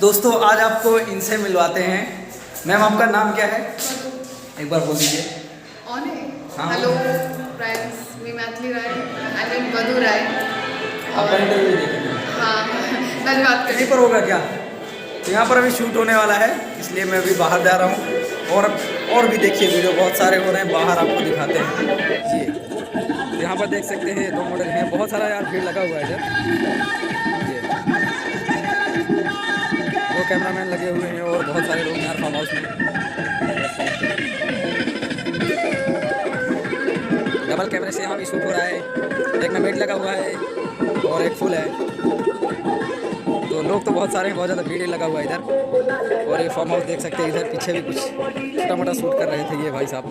दोस्तों आज आपको इनसे मिलवाते हैं। मैम आपका नाम क्या है, एक बार बोल दीजिए। हाँ। हेलो फ्रेंड्स, मी मैथिली राय, आई मीन मधु राय। आपका इंटरव्यू देखेंगे। हाँ मैं बात कहीं करी पर होगा क्या? तो यहाँ पर अभी शूट होने वाला है, इसलिए मैं अभी बाहर जा रहा हूँ। और भी देखिए, वीडियो बहुत सारे हो रहे हैं, बाहर आपको दिखाते हैं। ये यहाँ पर देख सकते हैं, 2 मॉडल हैं। बहुत सारा यार भीड़ लगा हुआ है इधर। ये 2 कैमरामैन लगे हुए हैं और बहुत सारे लोग यार फार्म हाउस में। डबल कैमरे से यहाँ भी शूट हो रहा है। एक में मेड लगा हुआ है और एक फुल है। तो लोग तो बहुत सारे हैं, बहुत ज़्यादा भीड़ लगा हुआ है इधर। और ये फार्म हाउस देख सकते हैं, इधर पीछे भी कुछ छोटा मोटा शूट कर रहे थे ये भाई साहब।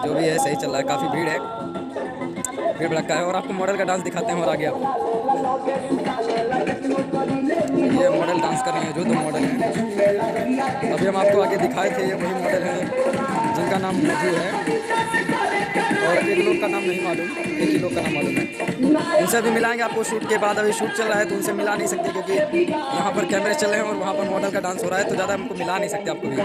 जो भी है सही चल रहा है, काफ़ी भीड़ है, भीड़ भड़का है। और आपको मॉडल का डांस दिखाते हैं और आगे आपको। ये मॉडल डांस कर रहे हैं, जो 2 मॉडल हैं अभी हम आपको आगे दिखाए थे, ये वही मॉडल हैं जिनका नाम मधु है। और एक लोग का नाम नहीं मालूम, एक ही लोग का नाम मालूम है। उनसे भी मिलाएंगे आपको शूट के बाद। अभी शूट चल रहा है तो उनसे मिला नहीं सकते, क्योंकि यहाँ पर कैमरे चल रहे हैं और वहाँ पर मॉडल का डांस हो रहा है, तो ज़्यादा हमको मिला नहीं सकते आपको भी।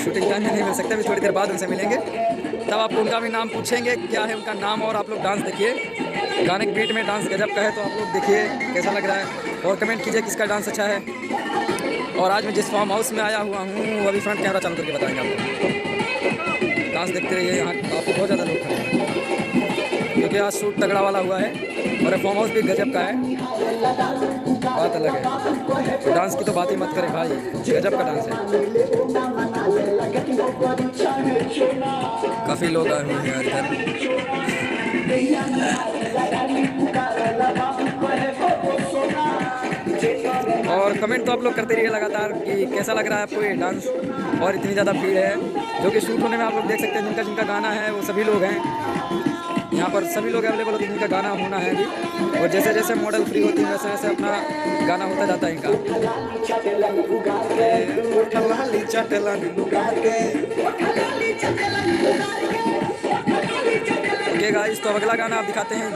शूटिंग टाइम में नहीं मिल सकते, अभी थोड़ी देर बाद उनसे मिलेंगे, तब आपको उनका भी नाम पूछेंगे क्या है उनका नाम। और आप लोग डांस देखिए, गाने के बीट में डांस गजब का है, तो आप लोग देखिए कैसा लग रहा है और कमेंट कीजिए किसका डांस अच्छा है। और आज मैं जिस फार्म हाउस में आया हुआ हूँ वो अभी फ्रंट कैमरा चालू करके बताएंगे आपको। डांस देखते रहिए, यहाँ काफ़ी बहुत ज़्यादा लोग खड़े हैं, क्योंकि आज शूट तगड़ा वाला हुआ है और फार्म हाउस भी गजब का है, बात अलग है। तो डांस की तो बात ही मत करें भाई, गजब का डांस है। काफ़ी लोग आए हुए हैं इधर। और कमेंट तो आप लोग करते रहिए लगातार कि कैसा लग रहा है आपको ये डांस। और इतनी ज़्यादा भीड़ है, जो कि शूट होने में आप लोग देख सकते हैं, जिनका जिनका गाना है वो सभी लोग हैं यहाँ पर, सभी लोग अवेलेबल होते हैं जिनका गाना होना है अभी। और जैसे जैसे मॉडल फ्री होती है वैसे वैसे अपना गाना होता जाता है इनका। ओके गाइस, तो अगला गाना आप दिखाते हैं ये।